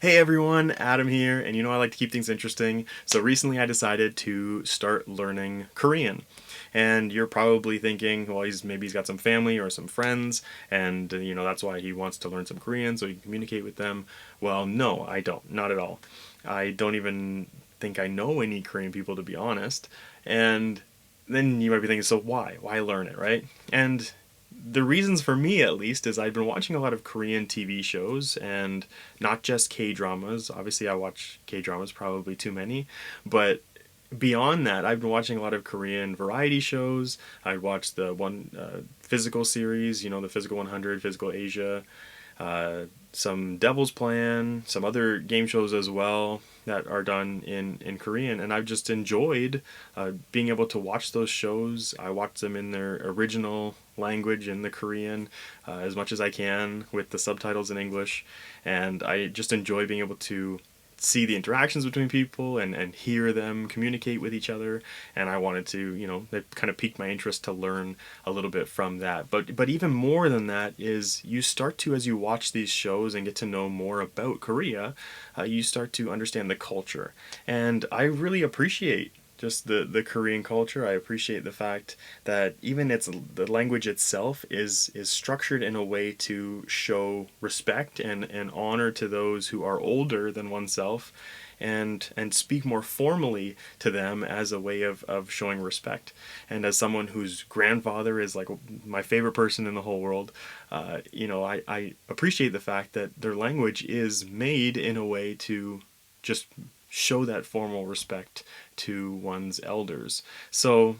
Hey everyone, Adam here, and I like to keep things interesting. So recently I decided to start learning Korean. And you're probably thinking, well, maybe he's got some family or some friends, and that's why he wants to learn some Korean so he can communicate with them. Well, no, I don't, not at all. I don't even think I know any Korean people, to be honest. And then you might be thinking, so why? Why learn it, right? And the reasons for me, at least, is I've been watching a lot of Korean TV shows and not just K dramas. Obviously, I watch K dramas, probably too many, but beyond that, I've been watching a lot of Korean variety shows. I watched the one physical series, the Physical 100, Physical Asia, some Devil's Plan, some other game shows as well that are done in Korean, and I've just enjoyed being able to watch those shows. I watch them in their original language in the Korean as much as I can with the subtitles in English, and I just enjoy being able to see the interactions between people and hear them communicate with each other. And I wanted to, that kind of piqued my interest to learn a little bit from that. But even more than that is you start to, as you watch these shows and get to know more about Korea, you start to understand the culture. And I really appreciate just the Korean culture. I appreciate the fact that even the language itself is structured in a way to show respect and honor to those who are older than oneself, and speak more formally to them as a way of showing respect. And as someone whose grandfather is like my favorite person in the whole world, I appreciate the fact that their language is made in a way to just show that formal respect to one's elders. So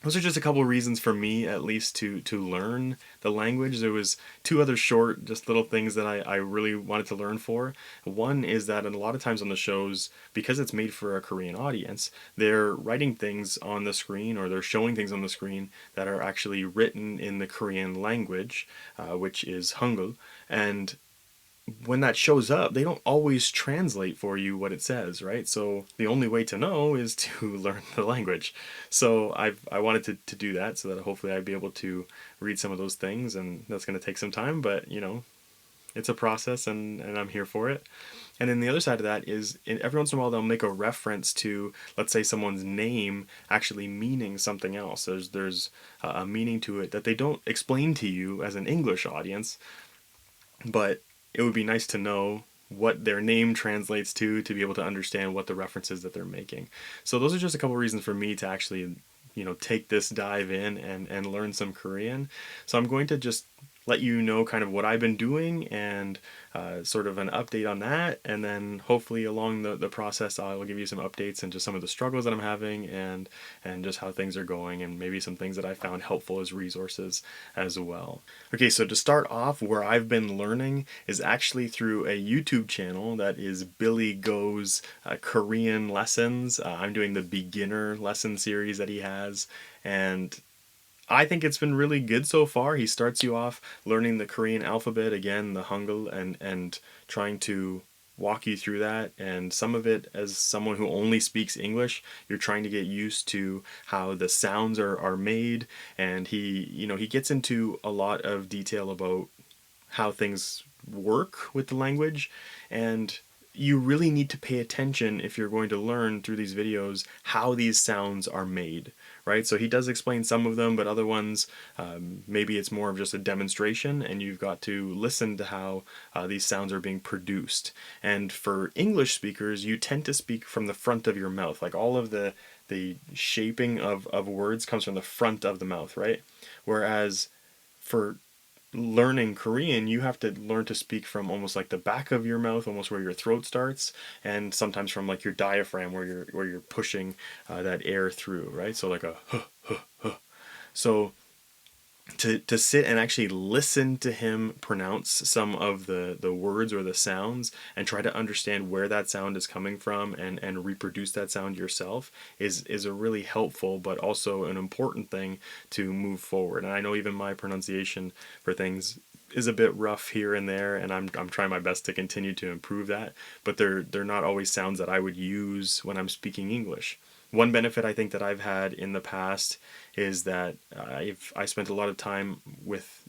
those are just a couple of reasons for me, at least, to learn the language. There was two other short, just little things that I really wanted to learn for. One is that a lot of times on the shows, because it's made for a Korean audience, they're writing things on the screen or they're showing things on the screen that are actually written in the Korean language, which is Hangul. And when that shows up, they don't always translate for you what it says, right? So the only way to know is to learn the language. So I wanted to do that so that hopefully I'd be able to read some of those things, and that's going to take some time, but it's a process, and I'm here for it. And then the other side of that is every once in a while they'll make a reference to, let's say, someone's name actually meaning something else. There's a meaning to it that they don't explain to you as an English audience, but it would be nice to know what their name translates to be able to understand what the references that they're making. So those are just a couple of reasons for me to actually, take this dive in and learn some Korean. So I'm going to just let you know kind of what I've been doing and sort of an update on that. And then hopefully along the process, I will give you some updates and just some of the struggles that I'm having and just how things are going and maybe some things that I found helpful as resources as well. Okay, so to start off, where I've been learning is actually through a YouTube channel that is Billy Go's Korean lessons. I'm doing the beginner lesson series that he has, and I think it's been really good so far. He starts you off learning the Korean alphabet, again, the Hangul, and trying to walk you through that. And some of it, as someone who only speaks English, you're trying to get used to how the sounds are made. And he gets into a lot of detail about how things work with the language, and you really need to pay attention if you're going to learn through these videos how these sounds are made, right? So he does explain some of them, but other ones, maybe it's more of just a demonstration, and you've got to listen to how these sounds are being produced. And for English speakers, you tend to speak from the front of your mouth, like all of the shaping of words comes from the front of the mouth, right? Whereas for learning Korean, you have to learn to speak from almost like the back of your mouth, almost where your throat starts, and sometimes from like your diaphragm where you're pushing that air through, right? So like a huh, huh, huh. So to sit and actually listen to him pronounce some of the words or the sounds and try to understand where that sound is coming from and reproduce that sound yourself is a really helpful but also an important thing to move forward. And I know even my pronunciation for things is a bit rough here and there, and I'm trying my best to continue to improve that, but they're not always sounds that I would use when I'm speaking English. One benefit I think that I've had in the past is that I spent a lot of time with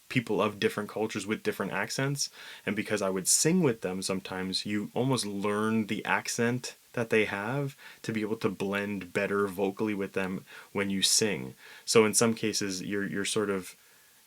people of different cultures with different accents. And because I would sing with them, sometimes you almost learn the accent that they have to be able to blend better vocally with them when you sing. So in some cases, you're sort of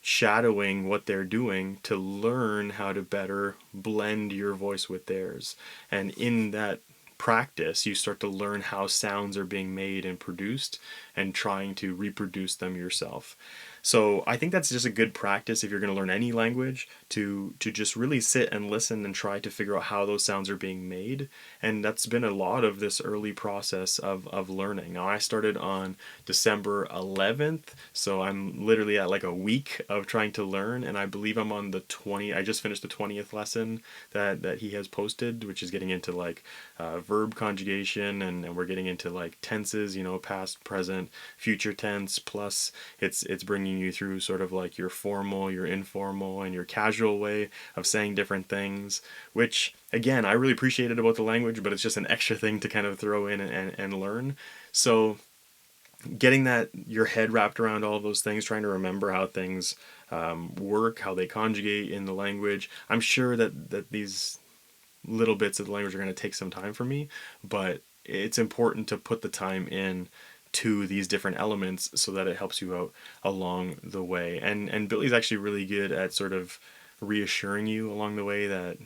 shadowing what they're doing to learn how to better blend your voice with theirs. And in that practice, you start to learn how sounds are being made and produced and trying to reproduce them yourself. So I think that's just a good practice if you're going to learn any language, to just really sit and listen and try to figure out how those sounds are being made. And that's been a lot of this early process of learning. Now I started on December 11th, so I'm literally at like a week of trying to learn, and I believe I'm on the 20. I just finished the 20th lesson that he has posted, which is getting into like verb conjugation, and we're getting into like tenses, past, present, future tense, plus it's bringing you through sort of like your formal, your informal, and your casual way of saying different things, which again I really appreciated about the language, but it's just an extra thing to kind of throw in and learn. So getting that your head wrapped around all of those things, trying to remember how things work, how they conjugate in the language. I'm sure that these little bits of the language are going to take some time for me, but it's important to put the time in to these different elements so that it helps you out along the way. And Billy's actually really good at sort of reassuring you along the way that,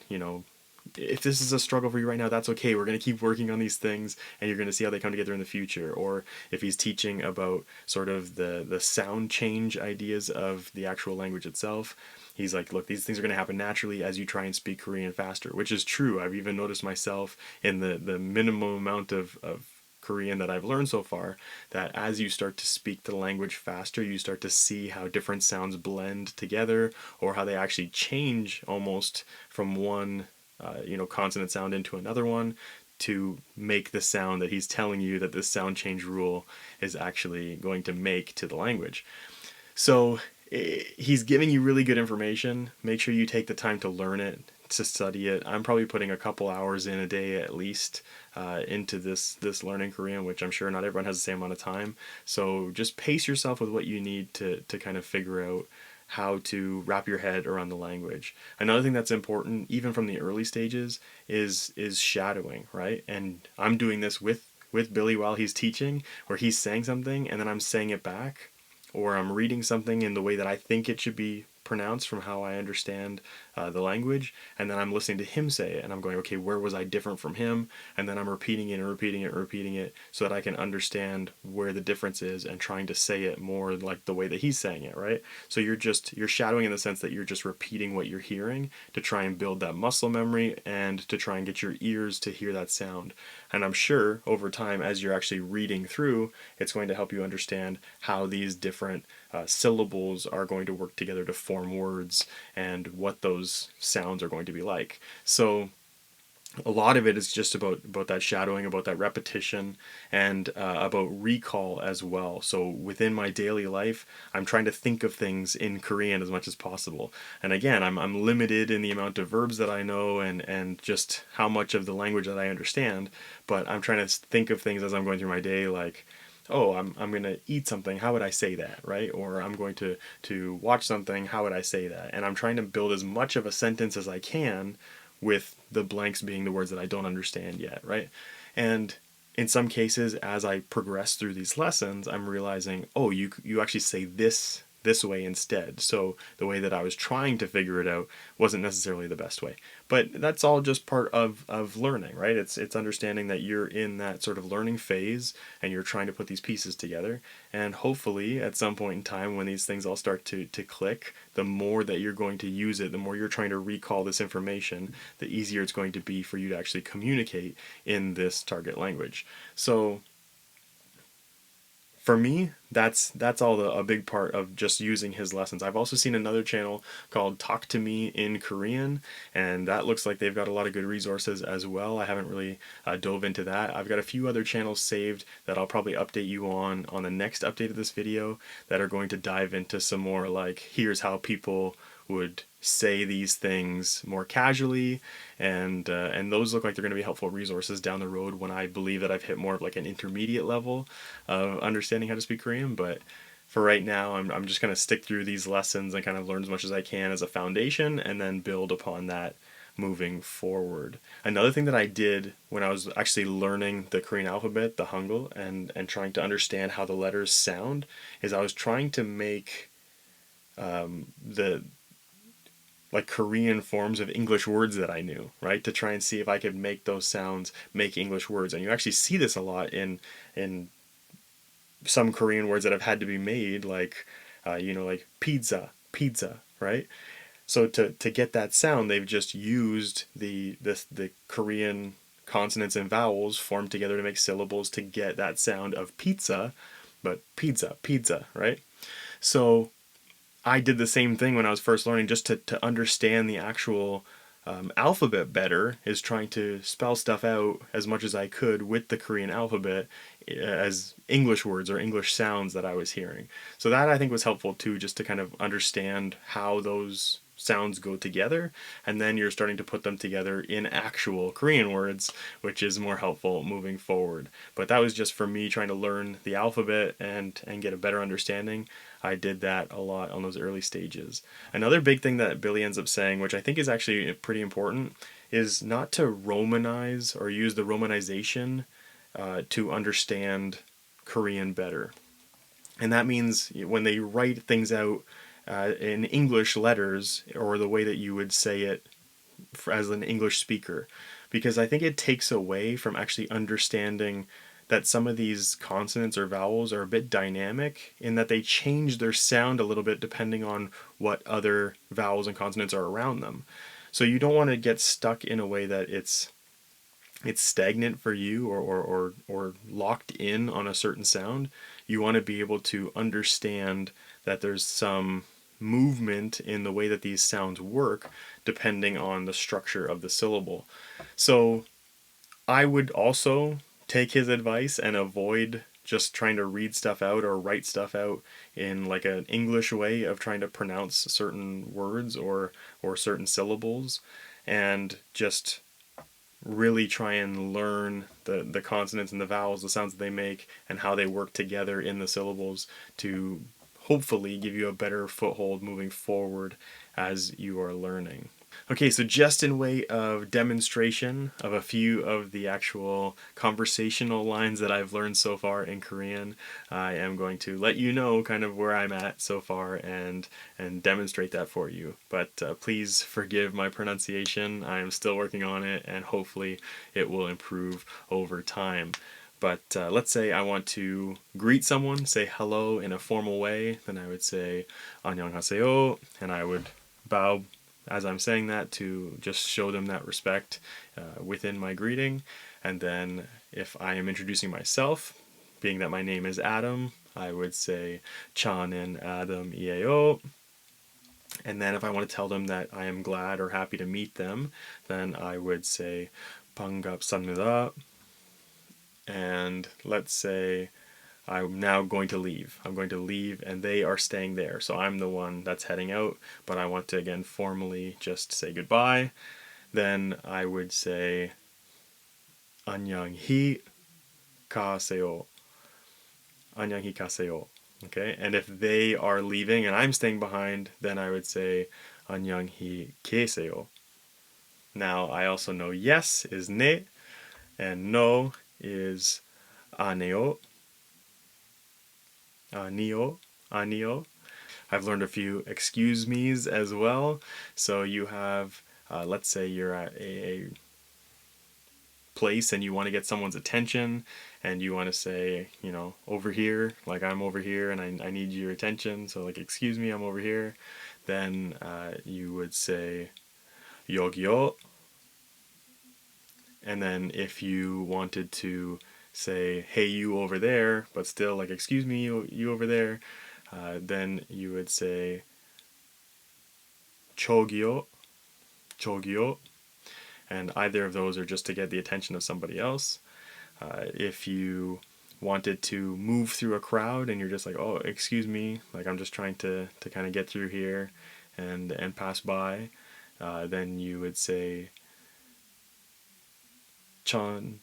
if this is a struggle for you right now, that's okay. We're going to keep working on these things and you're going to see how they come together in the future. Or if he's teaching about sort of the sound change ideas of the actual language itself, he's like, look, these things are going to happen naturally as you try and speak Korean faster, which is true. I've even noticed myself in the minimum amount of Korean that I've learned so far, that as you start to speak the language faster, you start to see how different sounds blend together, or how they actually change almost from one consonant sound into another one to make the sound that he's telling you that this sound change rule is actually going to make to the language. So he's giving you really good information. Make sure you take the time to learn it, to study it. I'm probably putting a couple hours in a day at least into this learning Korean, which I'm sure not everyone has the same amount of time. So just pace yourself with what you need to kind of figure out how to wrap your head around the language. Another thing that's important, even from the early stages, is shadowing, right? And I'm doing this with Billy while he's teaching, where he's saying something and then I'm saying it back, or I'm reading something in the way that I think it should be pronounced from how I understand the language, and then I'm listening to him say it and I'm going, okay, where was I different from him? And then I'm repeating it and repeating it and repeating it so that I can understand where the difference is and trying to say it more like the way that he's saying it, right? So you're shadowing in the sense that you're just repeating what you're hearing to try and build that muscle memory and to try and get your ears to hear that sound. And I'm sure over time, as you're actually reading through, it's going to help you understand how these different syllables are going to work together to form words and what those sounds are going to be like. So a lot of it is just about that shadowing, about that repetition, and about recall as well. So within my daily life, I'm trying to think of things in Korean as much as possible. And again, I'm limited in the amount of verbs that I know and just how much of the language that I understand. But I'm trying to think of things as I'm going through my day, like, oh, I'm going to eat something, how would I say that, right? Or I'm going to watch something, how would I say that? And I'm trying to build as much of a sentence as I can, with the blanks being the words that I don't understand yet, right? And in some cases, as I progress through these lessons, I'm realizing, oh, you actually say this way instead. So the way that I was trying to figure it out wasn't necessarily the best way. But that's all just part of learning, right? It's understanding that you're in that sort of learning phase and you're trying to put these pieces together. And hopefully at some point in time when these things all start to click, the more that you're going to use it, the more you're trying to recall this information, the easier it's going to be for you to actually communicate in this target language. So for me, that's all a big part of just using his lessons. I've also seen another channel called Talk to Me in Korean, and that looks like they've got a lot of good resources as well. I haven't really dove into that. I've got a few other channels saved that I'll probably update you on the next update of this video that are going to dive into some more like, here's how people would say these things more casually, and those look like they're going to be helpful resources down the road when I believe that I've hit more of like an intermediate level of understanding how to speak Korean. But for right now, I'm just going to stick through these lessons and kind of learn as much as I can as a foundation and then build upon that moving forward. Another thing that I did when I was actually learning the Korean alphabet, the Hangul, and trying to understand how the letters sound, is I was trying to make the like Korean forms of English words that I knew, right? To try and see if I could make those sounds make English words. And you actually see this a lot in some Korean words that have had to be made, like like pizza, pizza, right? So to get that sound, they've just used the Korean consonants and vowels formed together to make syllables to get that sound of pizza, but pizza, pizza, right? So I did the same thing when I was first learning, just to understand the actual alphabet better, is trying to spell stuff out as much as I could with the Korean alphabet as English words or English sounds that I was hearing. So that I think was helpful too, just to kind of understand how those sounds go together, and then you're starting to put them together in actual Korean words, which is more helpful moving forward. But that was just for me trying to learn the alphabet and get a better understanding. I did that a lot on those early stages. Another big thing that Billy ends up saying, which I think is actually pretty important, is not to Romanize or use the Romanization to understand Korean better. And that means when they write things out in English letters, or the way that you would say it as an English speaker, because I think it takes away from actually understanding that some of these consonants or vowels are a bit dynamic in that they change their sound a little bit depending on what other vowels and consonants are around them. So you don't want to get stuck in a way that it's stagnant for you, or locked in on a certain sound. You want to be able to understand that there's some movement in the way that these sounds work depending on the structure of the syllable. So I would also take his advice and avoid just trying to read stuff out or write stuff out in like an English way of trying to pronounce certain words or certain syllables, and just really try and learn the consonants and the vowels, the sounds that they make, and how they work together in the syllables to hopefully give you a better foothold moving forward as you are learning. Okay, so just in way of demonstration of a few of the actual conversational lines that I've learned so far in Korean, I am going to let you know kind of where I'm at so far and demonstrate that for you. But please forgive my pronunciation. I am still working on it, and hopefully it will improve over time. But let's say I want to greet someone, say hello in a formal way, then I would say 안녕하세요, and I would bow as I'm saying that to just show them that respect within my greeting. And then if I am introducing myself, being that my name is Adam, I would say 저는 Adam이에요. And then if I want to tell them that I am glad or happy to meet them, then I would say 반갑습니다. And let's say I'm now going to leave. I'm going to leave and they are staying there. So I'm the one that's heading out, but I want to again formally just say goodbye. Then I would say 안녕히 가세요. 안녕히 가세요. Okay? And if they are leaving and I'm staying behind, then I would say 안녕히 계세요. Now I also know yes is 네 and no is 아니요. Neo, Anio. I've learned a few excuse me's as well. So you have, let's say you're at a place and you want to get someone's attention and you want to say, over here, like I'm over here and I need your attention. So like, excuse me, I'm over here. Then you would say 여기요. And then if you wanted to say, hey, you over there, but still like, excuse me, you over there, then you would say 저기요, 저기요. And either of those are just to get the attention of somebody else. If you wanted to move through a crowd and you're just like, oh, excuse me, like I'm just trying to kind of get through here and pass by, then you would say 참,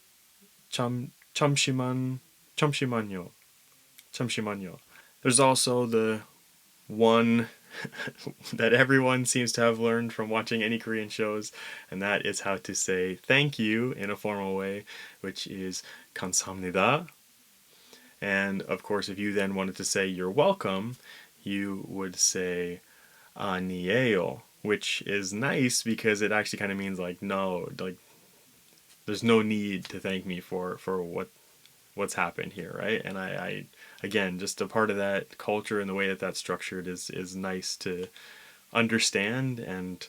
참, 잠시만요. 잠시만요. There's also the one that everyone seems to have learned from watching any Korean shows, and that is how to say thank you in a formal way, which is 감사합니다. And of course, if you then wanted to say you're welcome, you would say 아니에요, which is nice because it actually kind of means like no, like there's no need to thank me for what's happened here, right? And I again, just a part of that culture and the way that that's structured is nice to understand and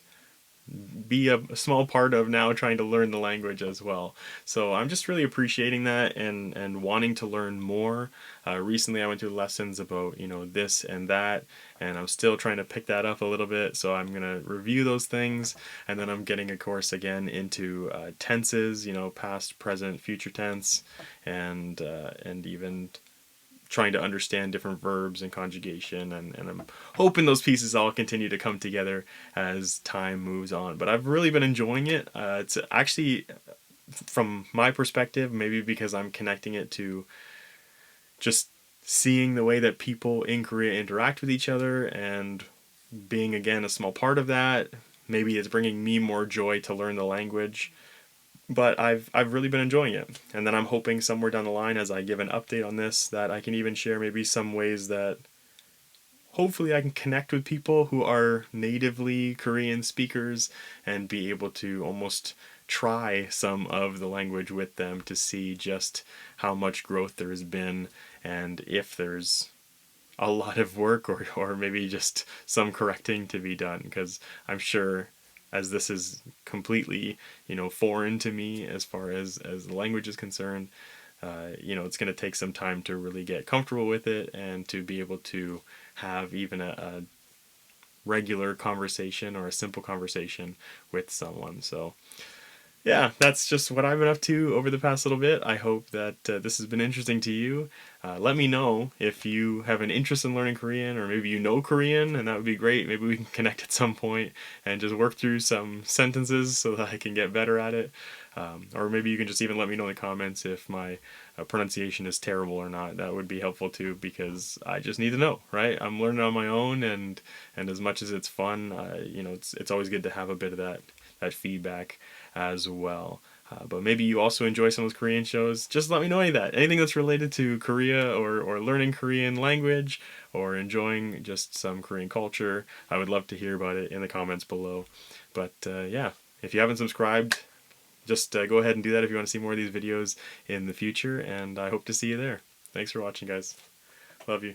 be a small part of now trying to learn the language as well. So I'm just really appreciating that and wanting to learn more. Recently I went through lessons about, this and that, and I'm still trying to pick that up a little bit. So I'm going to review those things, and then I'm getting a course again into tenses, past, present, future tense, and even trying to understand different verbs and conjugation, and I'm hoping those pieces all continue to come together as time moves on. But I've really been enjoying it. It's actually, from my perspective, maybe because I'm connecting it to just seeing the way that people in Korea interact with each other and being again a small part of that, maybe it's bringing me more joy to learn the language. But I've really been enjoying it. And then I'm hoping somewhere down the line, as I give an update on this, that I can even share maybe some ways that hopefully I can connect with people who are natively Korean speakers and be able to almost try some of the language with them to see just how much growth there has been, and if there's a lot of work or maybe just some correcting to be done, because I'm sure, as this is completely foreign to me as far as the language is concerned, it's going to take some time to really get comfortable with it and to be able to have even a regular conversation or a simple conversation with someone. So yeah, that's just what I've been up to over the past little bit. I hope that this has been interesting to you. Let me know if you have an interest in learning Korean, or maybe you know Korean, and that would be great. Maybe we can connect at some point and just work through some sentences so that I can get better at it. Or maybe you can just even let me know in the comments if my pronunciation is terrible or not. That would be helpful too, because I just need to know, right? I'm learning on my own, and as much as it's fun, it's always good to have a bit of that feedback as well. But maybe you also enjoy some of those Korean shows. Just let me know any of that. Anything that's related to Korea, or learning Korean language, or enjoying just some Korean culture. I would love to hear about it in the comments below. But yeah, if you haven't subscribed, just go ahead and do that if you want to see more of these videos in the future. And I hope to see you there. Thanks for watching, guys. Love you.